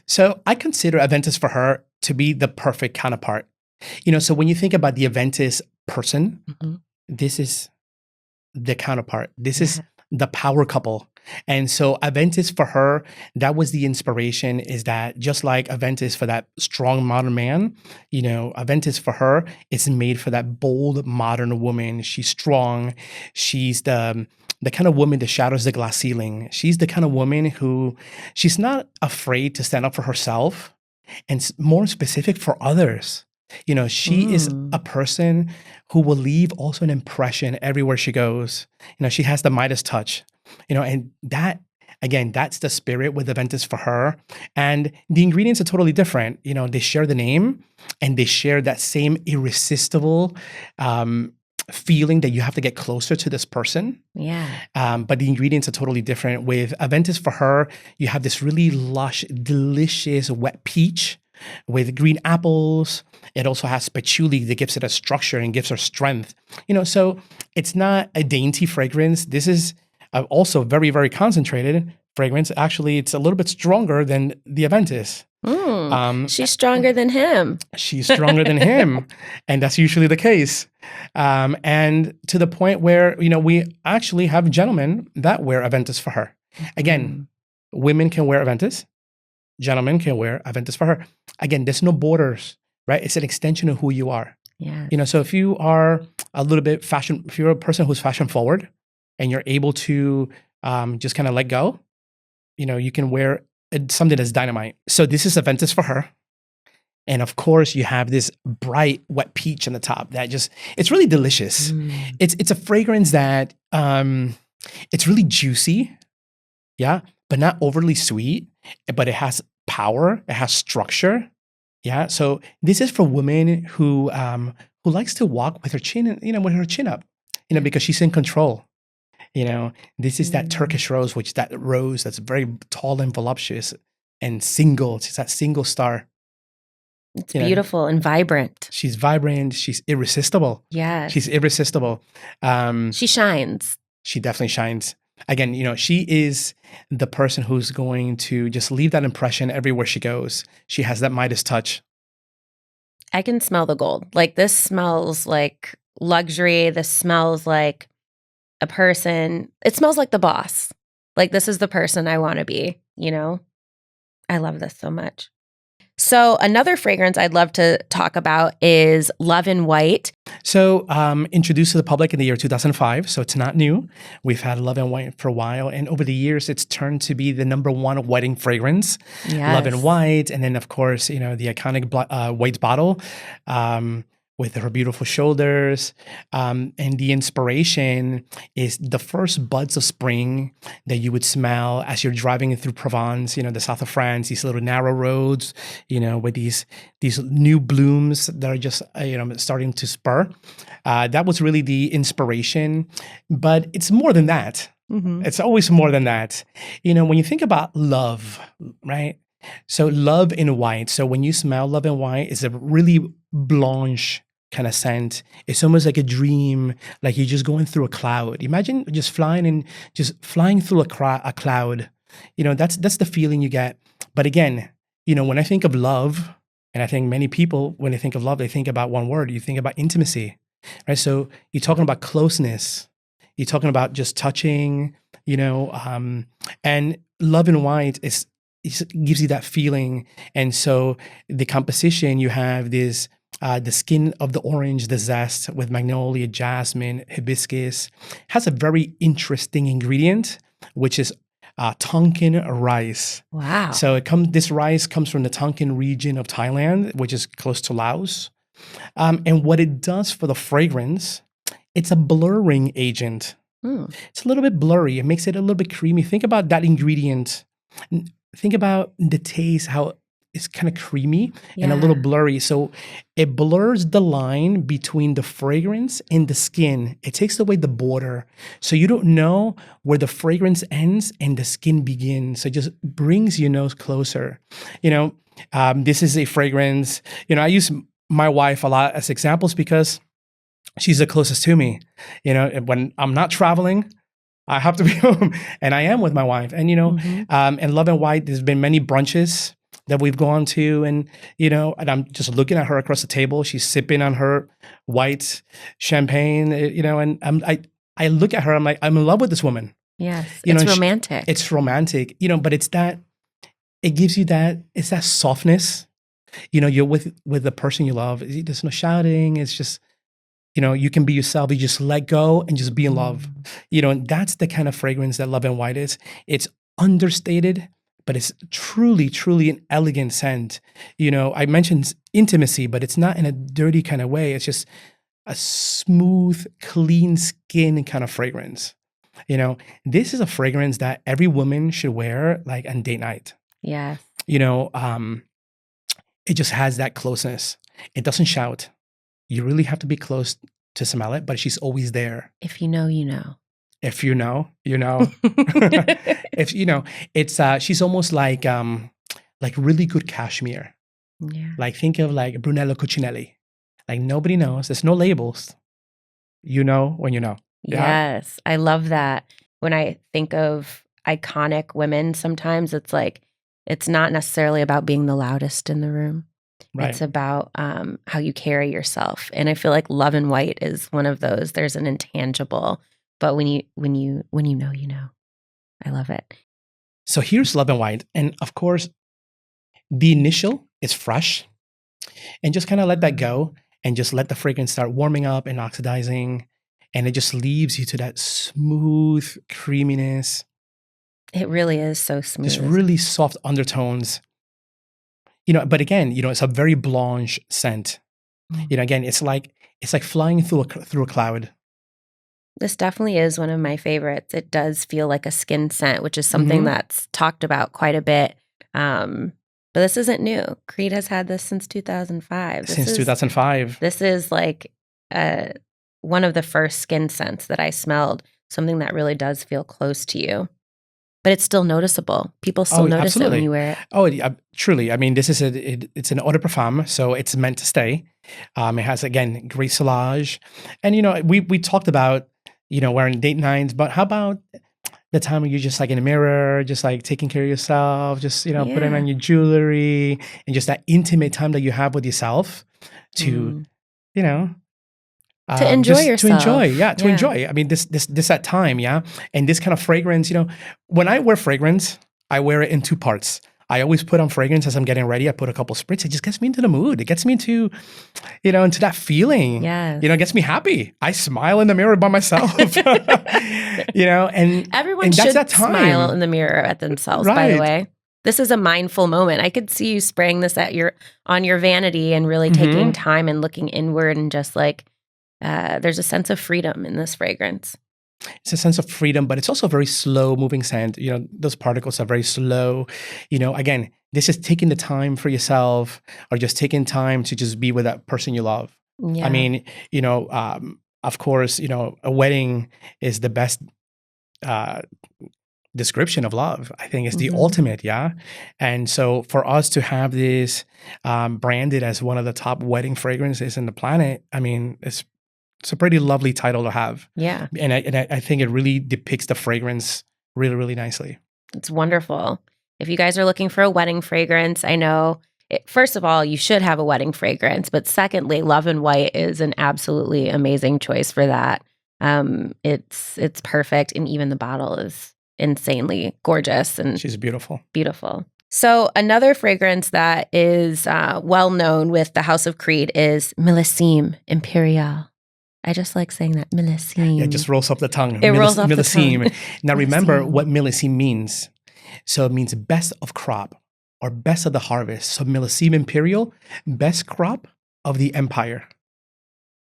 So I consider Aventus For Her to be the perfect counterpart. So when you think about the Aventus person, this is the counterpart. This is the power couple. And so Aventus For Her, that was the inspiration, is that just like Aventus for that strong modern man, Aventus For Her is made for that bold modern woman. She's strong. She's the kind of woman that shatters the glass ceiling. She's the kind of woman who, she's not afraid to stand up for herself, and more specific, for others. She is a person who will leave also an impression everywhere she goes. She has the Midas touch, and that, again, that's the spirit with Aventus For Her. And the ingredients are totally different. They share the name, and they share that same irresistible feeling that you have to get closer to this person. Yeah. But the ingredients are totally different. With Aventus For Her, you have this really lush, delicious wet peach with green apples. It also has patchouli that gives it a structure and gives her strength. So it's not a dainty fragrance. This is also very, very concentrated fragrance. Actually, it's a little bit stronger than the Aventus. She's stronger than him. She's stronger than him. And that's usually the case. And to the point where, we actually have gentlemen that wear Aventus For Her. Again, women can wear Aventus. Gentlemen can wear Aventus For Her. Again, there's no borders, right? It's an extension of who you are. Yeah. So if you are a little bit if you're a person who's fashion forward and you're able to just kind of let go, you can wear something that's dynamite. So this is Aventus For Her. And of course, you have this bright, wet peach on the top that it's really delicious. It's a fragrance that, it's really juicy, yeah, but not overly sweet, but it has power, it has structure, yeah. So this is for women who likes to walk with her chin, with her chin up, because she's in control. This is that Turkish rose, which is that rose that's very tall and voluptuous and single. It's that single star. It's beautiful and vibrant. She's vibrant. She's irresistible. Yeah. She's irresistible. She shines. She definitely shines. Again, she is the person who's going to just leave that impression everywhere she goes. She has that Midas touch. I can smell the gold. Like, this smells like luxury. This smells like a person. It smells like the boss. Like, this is the person I want to be, I love this so much. So another fragrance I'd love to talk about is Love in White. So introduced to the public in the year 2005, so it's not new. We've had Love in White for a while, and over the years, it's turned to be the #1 wedding fragrance. Yes. Love in White, and then of course, the iconic white bottle with her beautiful shoulders. And the inspiration is the first buds of spring that you would smell as you're driving through Provence, the south of France, these little narrow roads, with these new blooms that are just, starting to spur. That was really the inspiration, but it's more than that. It's always more than that. When you think about love, right? So Love in White. So when you smell Love in White, it's a really blanche kind of scent. It's almost like a dream, like you're just going through a cloud. Imagine just flying through a cloud. That's the feeling you get. But again, when I think of love, and I think many people, when they think of love, they think about one word. You think about intimacy, right? So you're talking about closeness. You're talking about just touching, and Love in White it gives you that feeling. And so the composition, you have this the skin of the orange, the zest with magnolia, jasmine, hibiscus. Has a very interesting ingredient, which is Tonkin rice. Wow. So this rice comes from the Tonkin region of Thailand, which is close to Laos. And what it does for the fragrance, it's a blurring agent. It's a little bit blurry. It makes it a little bit creamy. Think about that ingredient. Think about the taste, how it's kind of creamy and a little blurry. So it blurs the line between the fragrance and the skin. It takes away the border. So you don't know where the fragrance ends and the skin begins. So it just brings your nose closer. This is a fragrance. I use my wife a lot as examples because she's the closest to me. When I'm not traveling, I have to be home, and I am with my wife. And and Love and White, there's been many brunches that we've gone to, and and I'm just looking at her across the table. She's sipping on her white champagne, and I look at her. I'm like, I'm in love with this woman. Yes, it's romantic. It's romantic, but it's that. It gives you that. It's that softness. You're with the person you love. There's no shouting. It's just. You can be yourself. You just let go and just be in love. And that's the kind of fragrance that Love and White is. It's understated, but it's truly, truly an elegant scent. I mentioned intimacy, but it's not in a dirty kind of way. It's just a smooth, clean skin kind of fragrance. This is a fragrance that every woman should wear like on date night. Yeah. It just has that closeness. It doesn't shout. You really have to be close to smell it, but she's always there. If you know, you know. If you know, you know. If it's she's almost like really good cashmere. Yeah. Like think of like Brunello Cucinelli. Like nobody knows. There's no labels. You know when you know. Yeah? Yes, I love that. When I think of iconic women, sometimes it's like it's not necessarily about being the loudest in the room. Right. It's about how you carry yourself. And I feel like Love and White is one of those. There's an intangible, but when you know, you know. I love it. So here's Love and White. And of course, the initial is fresh. And just kind of let that go and just let the fragrance start warming up and oxidizing. And it just leaves you to that smooth creaminess. It really is so smooth. Just really soft undertones. But again, it's a very blanche scent. Again, it's like flying through a cloud. This definitely is one of my favorites. It does feel like a skin scent, which is something that's talked about quite a bit. But this isn't new. Creed has had this since 2005. Since 2005. This is like one of the first skin scents that I smelled, something that really does feel close to you. But it's still noticeable. People still notice it when you wear it. Oh, truly. I mean, this is it's an eau de parfum, so it's meant to stay. It has, again, great silage. And, we talked about, wearing date nights, but how about the time when you're just like in a mirror, just like taking care of yourself, just, putting on your jewelry and just that intimate time that you have with yourself to, to enjoy yourself. To enjoy. I mean, this that time, yeah. And this kind of fragrance, when I wear fragrance, I wear it in two parts. I always put on fragrance as I'm getting ready. I put a couple spritz. It just gets me into the mood. It gets me into, into that feeling. Yes. It gets me happy. I smile in the mirror by myself. And everyone should smile in the mirror at themselves, right. By the way. This is a mindful moment. I could see you spraying this on your vanity and really taking time and looking inward and just like, there's a sense of freedom in this fragrance. It's a sense of freedom, but it's also a very slow moving scent. Those particles are very slow. Again, this is taking the time for yourself or just taking time to just be with that person you love. Yeah. I mean, of course, a wedding is the best description of love. I think it's the ultimate, yeah? And so for us to have this branded as one of the top wedding fragrances in the planet, I mean, it's a pretty lovely title to have. Yeah. And I think it really depicts the fragrance really, really nicely. It's wonderful. If you guys are looking for a wedding fragrance, I know, first of all, you should have a wedding fragrance. But secondly, Love and White is an absolutely amazing choice for that. It's perfect. And even the bottle is insanely gorgeous. And she's beautiful. Beautiful. So another fragrance that is well known with the House of Creed is Millésime Impérial. I just like saying that, Millésime. Yeah, it just rolls off the tongue. It rolls off the tongue. Now remember Millésime. what millésime means. So it means best of crop or best of the harvest. So Millésime Imperial, best crop of the empire.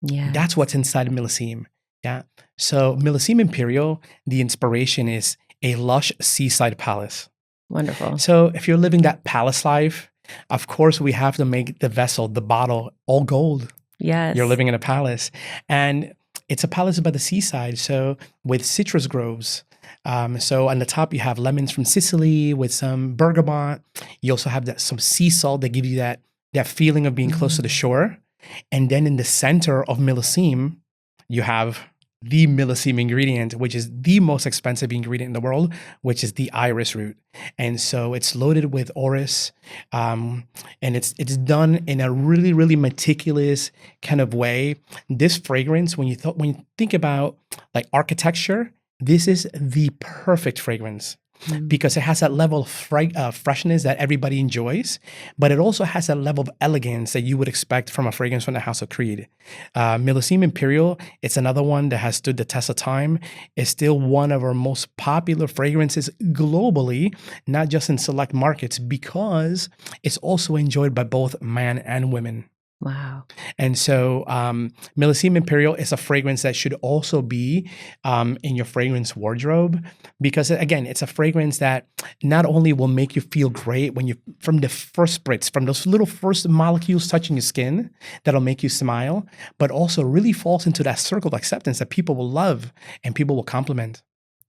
Yeah. That's what's inside of Millésime. Yeah. So Millésime Imperial, the inspiration is a lush seaside palace. Wonderful. So if you're living that palace life, of course we have to make the vessel, the bottle, all gold. Yes. You're living in a palace. And it's a palace by the seaside. So with citrus groves. So on the top, you have lemons from Sicily with some bergamot. You also have some sea salt that gives you that feeling of being close to the shore. And then in the center of Millésime, you have the Millésime ingredient, which is the most expensive ingredient in the world, which is the iris root. And so it's loaded with orris, and it's done in a really, really meticulous kind of way. This fragrance, when you think about like architecture, this is the perfect fragrance. Because it has that level of freshness that everybody enjoys, but it also has that level of elegance that you would expect from a fragrance from the House of Creed. Millésime Imperial, it's another one that has stood the test of time. It's still one of our most popular fragrances globally, not just in select markets, because it's also enjoyed by both men and women. Wow. And so Millésime Imperial is a fragrance that should also be in your fragrance wardrobe, because again, it's a fragrance that not only will make you feel great when from the first spritz, from those little first molecules touching your skin, that'll make you smile, but also really falls into that circle of acceptance that people will love and people will compliment.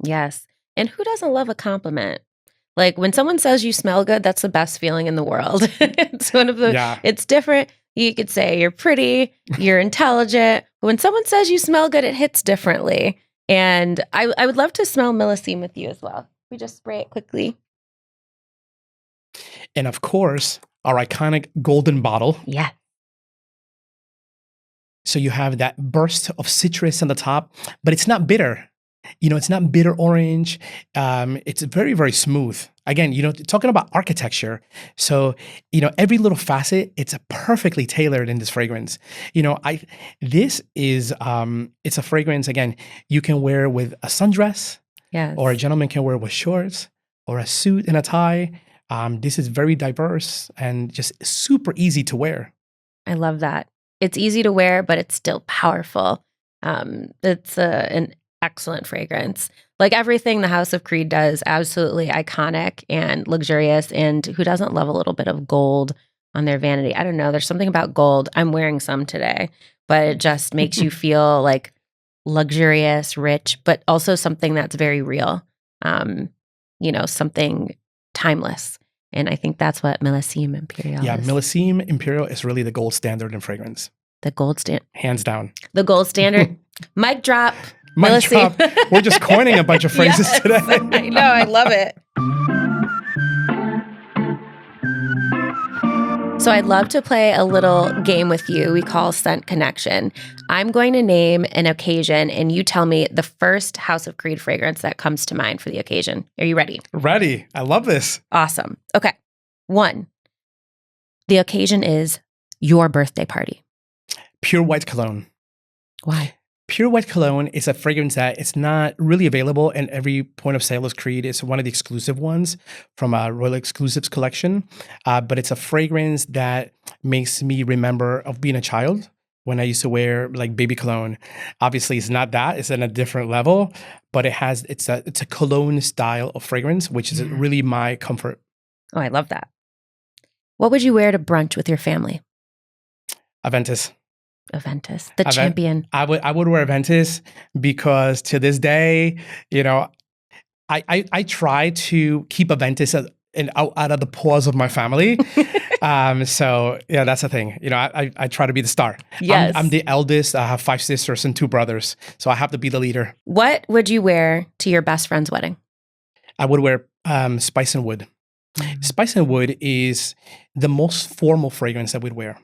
Yes. And who doesn't love a compliment? Like when someone says you smell good, that's the best feeling in the world. It's one of the, It's different. You could say you're pretty, you're intelligent. But when someone says you smell good, it hits differently. And I would love to smell Millésime with you as well. We just spray it quickly. And of course, our iconic golden bottle. Yeah. So you have that burst of citrus on the top, but it's not bitter. It's not bitter orange. It's very, very smooth. Again, talking about architecture. So, every little facet, it's perfectly tailored in this fragrance. This is, it's a fragrance, again, you can wear with a sundress. Yes. Or a gentleman can wear with shorts or a suit and a tie. This is very diverse and just super easy to wear. I love that. It's easy to wear, but it's still powerful. It's an excellent fragrance. Like everything the House of Creed does, absolutely iconic and luxurious. And who doesn't love a little bit of gold on their vanity? I don't know. There's something about gold. I'm wearing some today, but it just makes you feel like luxurious, rich, but also something that's very real. Something timeless. And I think that's what Millésime Impérial is. Yeah, Millésime Impérial is really the gold standard in fragrance. The gold standard. Hands down. The gold standard. Mic drop. Mic drop. We're just coining a bunch of phrases today. I know. I love it. So I'd love to play a little game with you we call Scent Connection. I'm going to name an occasion and you tell me the first House of Creed fragrance that comes to mind for the occasion. Are you ready? Ready. I love this. Awesome. Okay. 1. The occasion is your birthday party. Pure White Cologne. Why? Pure White Cologne is a fragrance that it's not really available in every point of sale of Creed. It's one of the exclusive ones from a Royal Exclusives collection. But it's a fragrance that makes me remember of being a child when I used to wear like baby cologne. Obviously, it's not that. It's at a different level. But it's a cologne style of fragrance, which is really my comfort. Oh, I love that. What would you wear to brunch with your family? Aventus. The champion. I would wear Aventus because to this day, I try to keep Aventus out of the paws of my family. So yeah, that's the thing. I try to be the star. Yes. I'm the eldest. I have 5 sisters and 2 brothers, so I have to be the leader. What would you wear to your best friend's wedding? I would wear Spice and Wood. Spice and Wood is the most formal fragrance that we'd wear.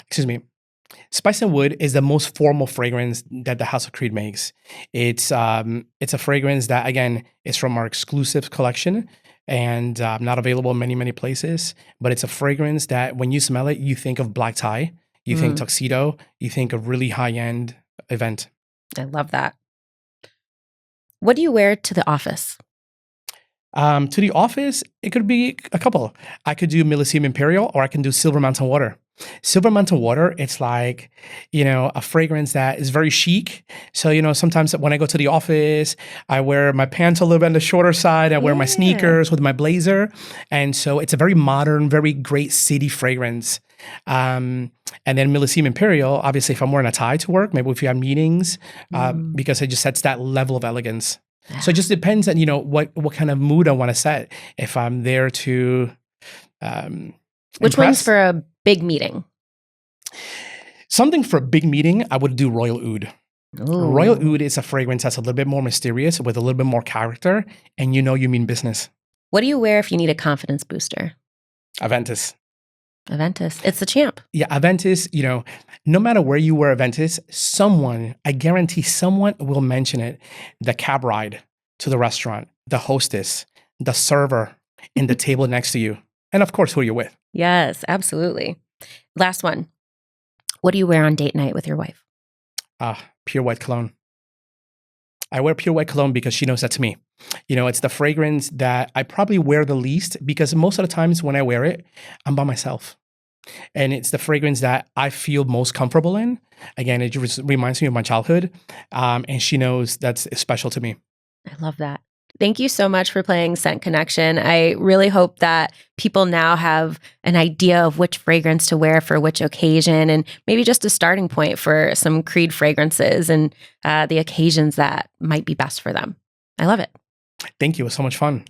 Excuse me. Spice and Wood is the most formal fragrance that the House of Creed makes. It's a fragrance that, again, is from our exclusive collection. and not available in many, many places. But it's a fragrance that when you smell it, you think of black tie, you think tuxedo, you think of really high-end event. I love that. What do you wear to the office? To the office, it could be a couple. I could do Millésime Impérial, or I can do Silver Mountain Water. Silver Mountain Water, it's like, a fragrance that is very chic. So, sometimes when I go to the office, I wear my pants a little bit on the shorter side. I wear my sneakers with my blazer. And so it's a very modern, very great city fragrance. And then Millésime Impérial, obviously, if I'm wearing a tie to work, maybe if you have meetings, because it just sets that level of elegance. So it just depends on, what kind of mood I want to set. If I'm there to Which one's for a big meeting? Something for a big meeting, I would do Royal Oud. Ooh. Royal Oud is a fragrance that's a little bit more mysterious with a little bit more character, and you mean business. What do you wear if you need a confidence booster? Aventus. Aventus. It's the champ. Yeah, Aventus, no matter where you wear Aventus, I guarantee someone will mention it. The cab ride to the restaurant, the hostess, the server, and the table next to you. And of course, who you're with. Yes, absolutely. Last one. What do you wear on date night with your wife? Pure white cologne. I wear pure white cologne because she knows that's me. It's the fragrance that I probably wear the least because most of the times when I wear it, I'm by myself. And it's the fragrance that I feel most comfortable in. Again, it just reminds me of my childhood. And she knows that's special to me. I love that. Thank you so much for playing Scent Connection. I really hope that people now have an idea of which fragrance to wear for which occasion, and maybe just a starting point for some Creed fragrances and the occasions that might be best for them. I love it. Thank you. It was so much fun.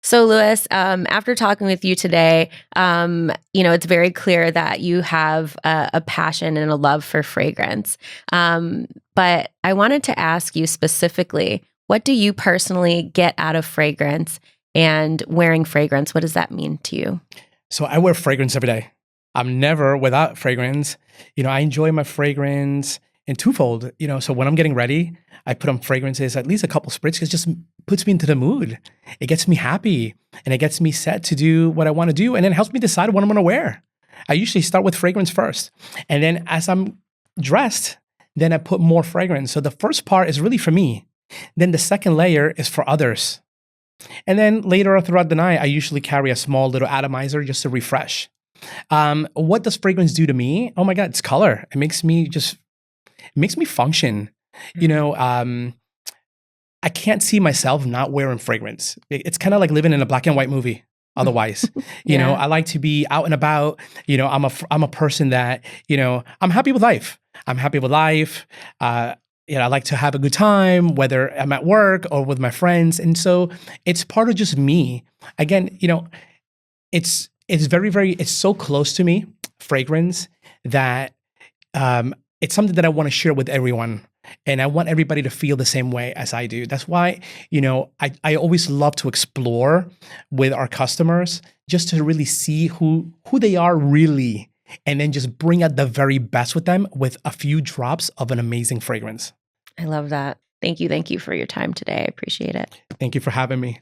So, Louis, after talking with you today, it's very clear that you have a passion and a love for fragrance. But I wanted to ask you specifically, what do you personally get out of fragrance, and wearing fragrance? What does that mean to you? So I wear fragrance every day. I'm never without fragrance. I enjoy my fragrance in twofold. So when I'm getting ready, I put on fragrances, at least a couple spritzes. It just puts me into the mood. It gets me happy, and it gets me set to do what I want to do. And then it helps me decide what I'm going to wear. I usually start with fragrance first. And then as I'm dressed, then I put more fragrance. So the first part is really for me. Then the second layer is for others. And then later throughout the night, I usually carry a small little atomizer just to refresh. What does fragrance do to me? Oh my God, it's color. It makes me function. I can't see myself not wearing fragrance. It's kind of like living in a black and white movie. Otherwise, I like to be out and about. I'm a person that, I'm happy with life. I like to have a good time, whether I'm at work or with my friends. And so it's part of just me. Again, it's very, very, it's so close to me, fragrance, that it's something that I want to share with everyone. And I want everybody to feel the same way as I do. That's why, I always love to explore with our customers just to really see who they are really, and then just bring out the very best with them with a few drops of an amazing fragrance. I love that. Thank you. Thank you for your time today. I appreciate it. Thank you for having me.